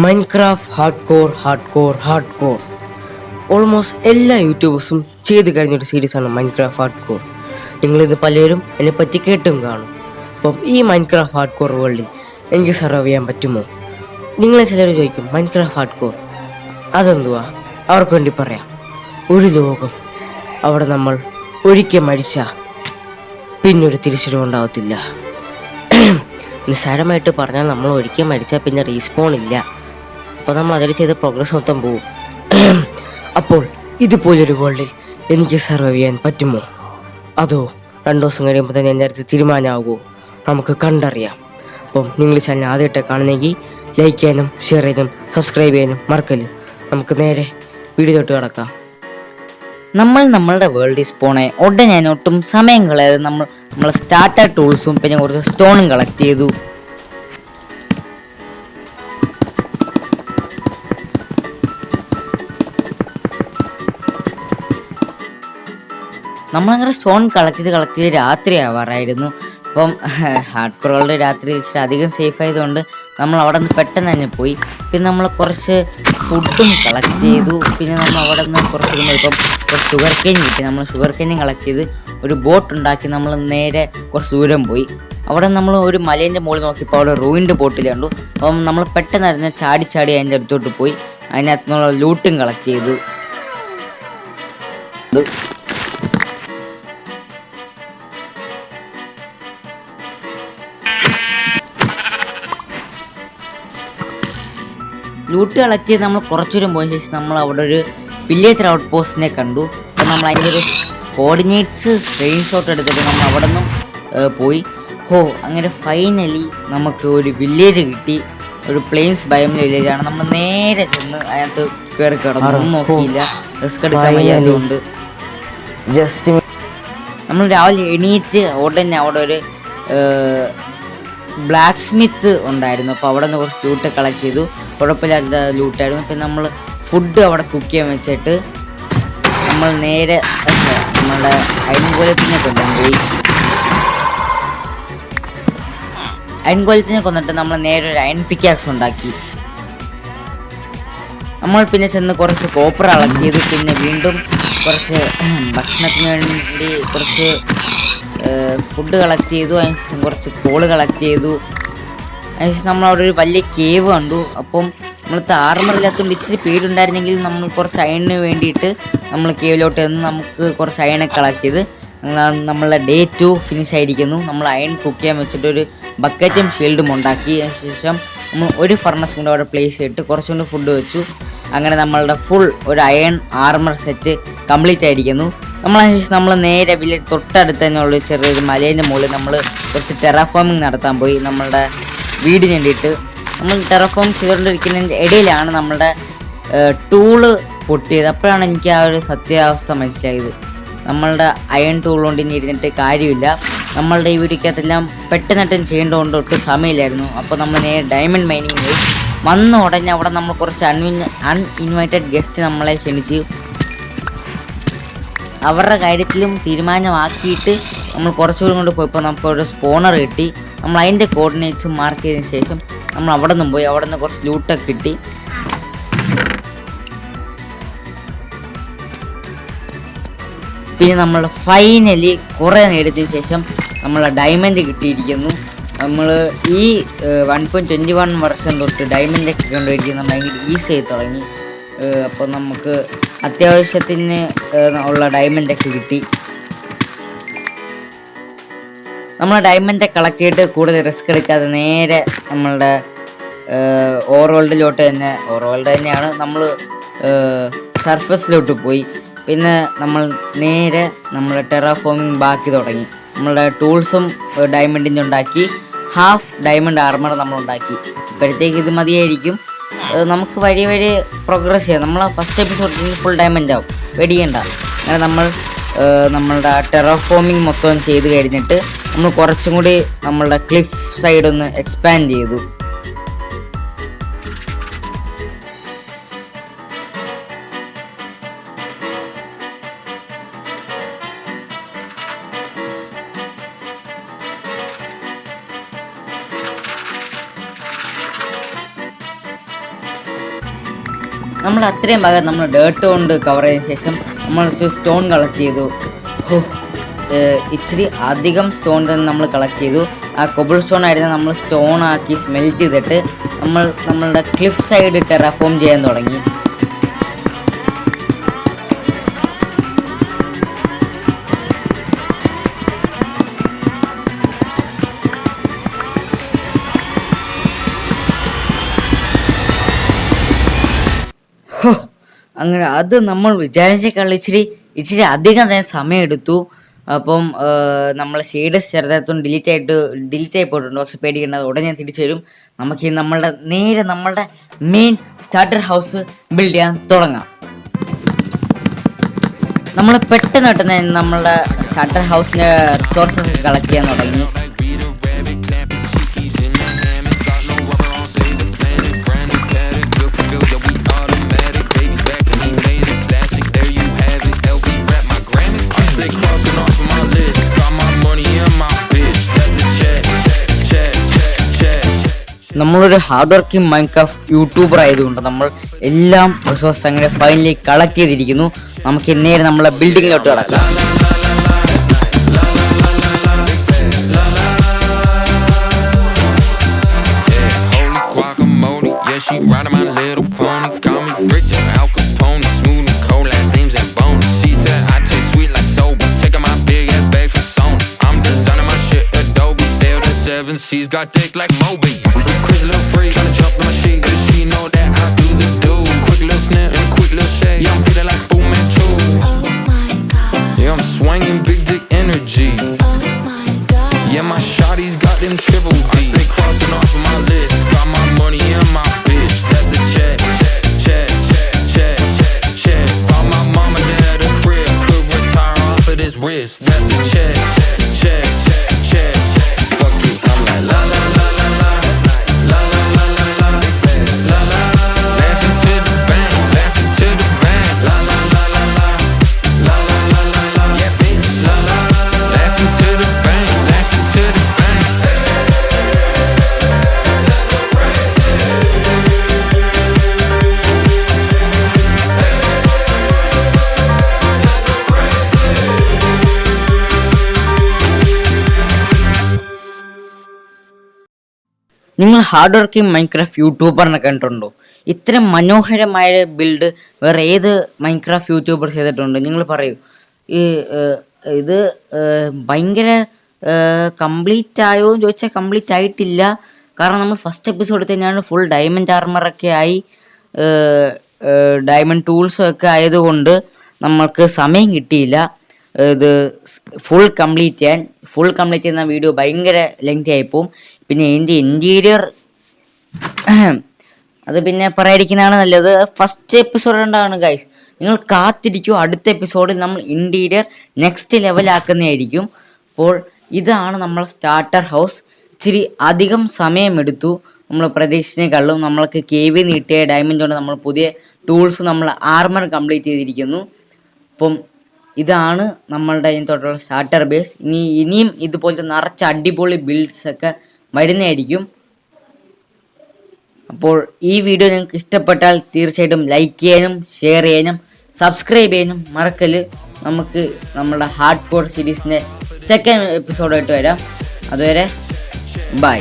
Minecraft hard core almost എല്ലാ യൂട്യൂബേഴ്സും ചെയ്ത് കഴിഞ്ഞൊരു സീരീസാണ് മൈൻക്രാഫ്റ്റ് ഹാർഡ് കോർ. നിങ്ങളിത് പലരും എന്നെപ്പറ്റി കേട്ടും കാണും. അപ്പം ഈ മൈൻക്രാഫ്റ്റ് ഹാർഡ് കോർ വേൾഡിൽ എനിക്ക് സർവൈവ് ചെയ്യാൻ പറ്റുമോ? നിങ്ങളെ ചിലർ ചോദിക്കും മൈൻക്രാഫ്റ്റ് ഹാർഡ് കോർ അതെന്തുവാ? അവർക്ക് വേണ്ടി പറയാം. ഒരു ലോകം, അവിടെ നമ്മൾ ഒരിക്കൽ മരിച്ചാൽ പിന്നൊരു തിരിച്ചറിവുണ്ടാവത്തില്ല. നിസ്സാരമായിട്ട് പറഞ്ഞാൽ നമ്മൾ ഒരിക്കൽ മരിച്ചാൽ പിന്നെ റീസ്പോൺ ഇല്ല. അപ്പോൾ നമ്മൾ അതിൽ ചെയ്ത പ്രോഗ്രസ് മൊത്തം പോവും. അപ്പോൾ ഇതുപോലൊരു വേൾഡിൽ എനിക്ക് സർവൈവ് ചെയ്യാൻ പറ്റുമോ? അതോ 2 ദിവസം കഴിയുമ്പോൾ തന്നെ എൻ്റെ അടുത്ത് തീരുമാനമാകുമോ? നമുക്ക് കണ്ടറിയാം. അപ്പം നിങ്ങൾ ചാനൽ ആദ്യമായിട്ട് കാണുന്നെങ്കിൽ ലൈക്ക് ചെയ്യാനും ഷെയർ ചെയ്യാനും സബ്സ്ക്രൈബ് ചെയ്യാനും മറക്കല്ല്. നമുക്ക് നേരെ വീഡിയോ തൊട്ട് കിടക്കാം. നമ്മളുടെ വേൾഡിൽ സ്പോണായി ഉടനെ ഞാൻ ഒട്ടും സമയം കളയാതെ നമ്മൾ സ്റ്റാർട്ടർ ടൂൾസും പിന്നെ കുറച്ച് സ്റ്റോണും കളക്ട് ചെയ്തു. നമ്മളങ്ങനെ സ്റ്റോൺ കളക്ട് ചെയ്ത് രാത്രി ആവാറായിരുന്നു. അപ്പം ഹാർഡ് കോറുകളുടെ രാത്രി ഇച്ചിരി അധികം സേഫ് ആയതുകൊണ്ട് നമ്മൾ അവിടെ നിന്ന് പെട്ടെന്ന് തന്നെ പോയി. പിന്നെ നമ്മൾ കുറച്ച് ഫുഡും കളക്ട് ചെയ്തു. പിന്നെ നമ്മൾ അവിടെ നിന്ന് കുറച്ച് ഇപ്പം കുറച്ച് ഷുഗർ കെയിൻ കിട്ടി. നമ്മൾ ഷുഗർ കെയിനും കളക്ട് ചെയ്ത് ഒരു ബോട്ട് ഉണ്ടാക്കി നമ്മൾ നേരെ കുറച്ച് ദൂരം പോയി. അവിടെ നമ്മൾ ഒരു മലേൻ്റെ മുകളിൽ നോക്കിയപ്പോൾ അവിടെ റൂയിൻ്റെ ബോട്ടിൽ കണ്ടു. അപ്പം നമ്മൾ പെട്ടെന്ന് അറിഞ്ഞ ചാടി അതിൻ്റെ അടുത്തോട്ട് പോയി അതിനകത്ത് നമ്മൾ ലൂട്ടും കളക്ട് ചെയ്തു. ലൂട്ട് കളക്ട് ചെയ്ത് നമ്മൾ കുറച്ചുകൂരം പോയ ശേഷം നമ്മൾ അവിടെ ഒരു വില്ലേജ് ഔട്ട് പോസ്റ്റിനെ കണ്ടു. അപ്പം നമ്മൾ അതിൻ്റെ ഒരു കോർഡിനേറ്റ്സ് സ്ക്രീൻഷോട്ട് എടുത്തിട്ട് നമ്മൾ അവിടെ നിന്നും പോയി. അങ്ങനെ ഫൈനലി നമുക്ക് ഒരു വില്ലേജ് കിട്ടി. ഒരു പ്ലെയിൻസ് ബയോമിലെ വില്ലേജാണ്. നമ്മൾ നേരെ ചെന്ന് അതിനകത്ത് കയറി കിടന്നു. ഒന്നും നോക്കിയില്ല, റിസ്ക് എടുക്കാൻ വയ്യാത്തതുകൊണ്ട്. നമ്മൾ രാവിലെ എണീറ്റ് ഉടനെ അവിടെ ഒരു ബ്ലാക്ക് സ്മിത്ത് ഉണ്ടായിരുന്നു. അപ്പോൾ അവിടെ നിന്ന് കുറച്ച് ലൂട്ട് കളക്ട് ചെയ്തു. കുഴപ്പമില്ലാത്ത ലൂട്ടായിരുന്നു. പിന്നെ നമ്മൾ ഫുഡ് അവിടെ കുക്ക് ചെയ്യാൻ വെച്ചിട്ട് നമ്മൾ നേരെ നമ്മളുടെ അയൻകോലത്തിനെ കൊല്ലാൻ പോയി. അയൻകോലത്തിനെ കൊന്നിട്ട് നമ്മൾ നേരെ ഒരു അയൺ പിക്കാക്സ് ഉണ്ടാക്കി. നമ്മൾ പിന്നെ ചെന്ന് കുറച്ച് കോപ്പർ കളക്ട് ചെയ്തു. പിന്നെ വീണ്ടും കുറച്ച് ഭക്ഷണത്തിന് വേണ്ടി കുറച്ച് ഫുഡ് കളക്ട് ചെയ്തു. അതിനുശേഷം കുറച്ച് കോള് കളക്ട് ചെയ്തു. അതിനുശേഷം നമ്മളവിടെ ഒരു വലിയ കേവ് കണ്ടു. അപ്പം നമ്മളത്തെ ആർമറില്ലാത്തതുകൊണ്ട് ഇച്ചിരി പേരുണ്ടായിരുന്നെങ്കിൽ നമ്മൾ കുറച്ച് അയണിന് വേണ്ടിയിട്ട് നമ്മൾ കേവിലോട്ട് ചെന്ന് നമുക്ക് കുറച്ച് അയണൊക്കെ കളക്ട് ചെയ്ത് നമ്മളുടെ ഡേ 2 ഫിനിഷ് ആയിരിക്കുന്നു. നമ്മൾ അയൺ കുക്ക് ചെയ്യാൻ വെച്ചിട്ട് ഒരു ബക്കറ്റും ഷീൽഡും ഉണ്ടാക്കി. അതിനുശേഷം നമ്മൾ ഒരു ഫർണസ് കൊണ്ട് അവിടെ പ്ലേസ് ചെയ്തിട്ട് കുറച്ചുകൊണ്ട് ഫുഡ് വെച്ചു. അങ്ങനെ നമ്മളുടെ ഫുൾ ഒരു അയൺ ആർമർ സെറ്റ് കംപ്ലീറ്റ് ആയിരിക്കുന്നു. നമ്മൾ നേരെ വലിയ തൊട്ടടുത്ത് തന്നെയുള്ള ചെറിയൊരു മലേൻ്റെ മുകളിൽ നമ്മൾ കുറച്ച് ടെറാഫോമിങ് നടത്താൻ പോയി. നമ്മളുടെ വീടിന് വേണ്ടിയിട്ട് നമ്മൾ ടെറാഫോം ചെയ്തുകൊണ്ടിരിക്കുന്നതിൻ്റെ ഇടയിലാണ് നമ്മളുടെ ടൂള് പൊട്ടിയത്. അപ്പോഴാണ് എനിക്ക് ആ ഒരു സത്യാവസ്ഥ മനസ്സിലായത്. നമ്മളുടെ അയൺ ടൂൾ കൊണ്ട് ഇനി ഇരുന്നിട്ട് കാര്യമില്ല. നമ്മളുടെ ഈ വീടിക്കകത്തെല്ലാം പെട്ടെന്നിട്ടും ചെയ്യേണ്ടതുകൊണ്ട് ഒട്ടും സമയമില്ലായിരുന്നു. അപ്പോൾ നമ്മൾ നേരെ ഡയമണ്ട് മൈനിങ് പോയി. വന്ന ഉടനെ അവിടെ നമ്മൾ കുറച്ച് അൺഇൻവൈറ്റഡ് ഗസ്റ്റ് നമ്മളെ ക്ഷണിച്ച് അവരുടെ കാര്യത്തിലും തീരുമാനമാക്കിയിട്ട് നമ്മൾ കുറച്ചുകൂടി കൊണ്ട് പോയപ്പോൾ നമുക്കൊരു സ്പോണർ കിട്ടി. നമ്മൾ അതിൻ്റെ കോർഡിനേറ്റ്സ് മാർക്ക് ചെയ്തതിന് ശേഷം നമ്മൾ അവിടെ നിന്നും പോയി. അവിടെ നിന്ന് കുറച്ച് ലൂട്ടൊക്കെ കിട്ടി. പിന്നെ നമ്മൾ ഫൈനലി കുറേ നേരത്തിന് ശേഷം നമ്മൾ ഡയമണ്ട് കിട്ടിയിരിക്കുന്നു. നമ്മൾ ഈ 1.21 വർഷം തൊട്ട് ഡയമണ്ടൊക്കെ കൊണ്ടുപോയിരിക്കുന്നത് ഭയങ്കര ഈസി ആയി തുടങ്ങി. അപ്പോൾ നമുക്ക് അത്യാവശ്യത്തിന് ഉള്ള ഡയമണ്ടൊക്കെ കിട്ടി. നമ്മൾ ഡയമണ്ട് കളക്ട് ചെയ്തിട്ട് കൂടുതൽ റിസ്ക് എടുക്കാതെ നേരെ നമ്മളുടെ ഓവർവേൾഡിലോട്ട് തന്നെയാണ് നമ്മൾ സർഫസിലോട്ട് പോയി. പിന്നെ നമ്മൾ നേരെ നമ്മളെ ടെറാഫോമിങ് ബാക്കി തുടങ്ങി. നമ്മളുടെ ടൂൾസും ഡയമണ്ടിൻ്റെ ഉണ്ടാക്കി. ഹാഫ് ഡയമണ്ട് ആർമർ നമ്മൾ ഉണ്ടാക്കി. ഇപ്പോഴത്തേക്ക് ഇത് മതിയായിരിക്കും. നമുക്ക് വഴി പ്രോഗ്രസ് ചെയ്യാം. നമ്മൾ ഫസ്റ്റ് എപ്പിസോഡിൽ ഫുൾ ഡയമണ്ട് ആവും, പേടിക്കണ്ട. അങ്ങനെ നമ്മളുടെ ടെറാഫോമിങ് മൊത്തം ചെയ്ത് കഴിഞ്ഞിട്ട് നമ്മൾ കുറച്ചും കൂടി നമ്മളുടെ ക്ലിഫ് സൈഡ് ഒന്ന് എക്സ്പാൻഡ് ചെയ്തു. നമ്മൾ അത്രയും ഭാഗം നമ്മൾ ഡേർട്ട് കൊണ്ട് കവർ ചെയ്തതിന് ശേഷം നമ്മൾ സ്റ്റോൺ കളക്ട് ചെയ്തു. ഇച്ചിരി അധികം സ്റ്റോൺ തന്നെ നമ്മൾ കളക്ട് ചെയ്തു. ആ കൊബിൾ സ്റ്റോൺ ആയിരുന്നു നമ്മൾ സ്റ്റോൺ ആക്കി സ്മെൽറ്റ് ചെയ്തിട്ട് നമ്മളുടെ ക്ലിഫ് സൈഡ് ടെറാഫോം ചെയ്യാൻ തുടങ്ങി. അങ്ങനെ അത് നമ്മൾ വിചാരിച്ചേക്കാൾ ഇച്ചിരി അധികം തന്നെ സമയമെടുത്തു. അപ്പം നമ്മളെ ഷെയ്ഡസ് ചെറുതായിട്ടും ഡിലീറ്റ് ആയി പോയിട്ടുണ്ട്. പക്ഷെ പേടിക്കേണ്ട, ഉടനെ ഞാൻ തിരിച്ചു വരും. നമുക്ക് നമ്മളുടെ മെയിൻ സ്റ്റാർട്ടർ ഹൗസ് ബിൽഡ് ചെയ്യാൻ തുടങ്ങാം. നമ്മൾ പെട്ടെന്ന് നമ്മളുടെ സ്റ്റാർട്ടർ ഹൗസിൻ്റെ റിസോഴ്സസ് ഒക്കെ കളക്ട് ചെയ്യാൻ തുടങ്ങി. നമ്മളൊരു ഹാർഡ് വർക്കിംഗ് മൈൻക്രാഫ്റ്റ് യൂട്യൂബർ ആയതുകൊണ്ട് നമ്മൾ എല്ലാം റിസോഴ്സ് അങ്ങനെ ഫൈനലി കളക്ട് ചെയ്തിരിക്കുന്നു. നമുക്ക് നേരെ നമ്മളെ ബിൽഡിങ്ങിലോട്ട് കിടക്കാം. She's got dick like Moby. Crazy little freak, tryna jump in my sheet. Cause she know that I do the do. Quick little snip and a quick little shake. Yeah, I'm feeling like Fu Manchu. Oh my god. Yeah, I'm swinging big dick energy. Oh my god. Yeah, my shawty's got them triple D. I stay crossing off of my list. Got my money and my bitch. That's a check. Check. Bought my mama dad a crib. Could retire off of this wrist. That's a check. La la la la la, la la la la la, la la. Laughing to the bank, laughing to the bank. La la la la la, la la la la la. Yeah, bitch. La la. Laughing to the bank, laughing to the bank. Let's go crazy. Let's go crazy. നിങ്ങൾ hard working Minecraft യൂട്യൂബറിനെ കണ്ടിട്ടുണ്ടോ? ഇത്രയും മനോഹരമായ build വേറെ ഏത് Minecraft YouTuber ചെയ്തിട്ടുണ്ട്? നിങ്ങൾ പറയൂ. ഇത് ഭയങ്കര കംപ്ലീറ്റ് ആയോ എന്ന് ചോദിച്ചാൽ കംപ്ലീറ്റ് ആയിട്ടില്ല. കാരണം നമ്മൾ ഫസ്റ്റ് എപ്പിസോഡ് തന്നെയാണ് ഫുൾ ഡയമണ്ട് ആർമറൊക്കെ ആയി ഡയമണ്ട് ടൂൾസും ഒക്കെ ആയതുകൊണ്ട് നമ്മൾക്ക് സമയം കിട്ടിയില്ല ഇത് ഫുൾ കംപ്ലീറ്റ് ചെയ്യുന്ന വീഡിയോ ഭയങ്കര ലെങ്തി ആയിപ്പോവും. പിന്നെ എൻ്റെ ഇൻറ്റീരിയർ അത് പിന്നെ പറയാതിരിക്കുന്നതാണ് നല്ലത്. ഫസ്റ്റ് എപ്പിസോഡ് ഉണ്ടാണ് ഗൈസ്, നിങ്ങൾ കാത്തിരിക്കൂ. അടുത്ത എപ്പിസോഡിൽ നമ്മൾ ഇൻറ്റീരിയർ നെക്സ്റ്റ് ലെവലാക്കുന്നതായിരിക്കും. അപ്പോൾ ഇതാണ് നമ്മളെ സ്റ്റാർട്ടർ ഹൗസ്. ഇച്ചിരി അധികം സമയമെടുത്തു നമ്മൾ പ്രതീക്ഷിച്ചതിനേക്കാളും. നമ്മൾക്ക് കേവി നീട്ടിയ ഡയമണ്ട് കൊണ്ട് നമ്മൾ പുതിയ ടൂൾസ് നമ്മൾ ആർമർ കംപ്ലീറ്റ് ചെയ്തിരിക്കുന്നു. അപ്പം ഇതാണ് നമ്മളുടെ ഇതിനോട്ടുള്ള സ്റ്റാർട്ടർ ബേസ്. ഇനിയും ഇതുപോലത്തെ നിറച്ച അടിപൊളി ബിൽഡ്സ് ഒക്കെ വരുന്നതായിരിക്കും. അപ്പോൾ ഈ വീഡിയോ നിങ്ങൾക്ക് ഇഷ്ടപ്പെട്ടാൽ തീർച്ചയായിട്ടും ലൈക്ക് ചെയ്യാനും ഷെയർ ചെയ്യാനും സബ്സ്ക്രൈബ് ചെയ്യാനും മറക്കല്. നമുക്ക് നമ്മുടെ ഹാർഡ് കോർ സീരീസിൻ്റെ സെക്കൻഡ് എപ്പിസോഡായിട്ട് വരാം. അതുവരെ ബൈ.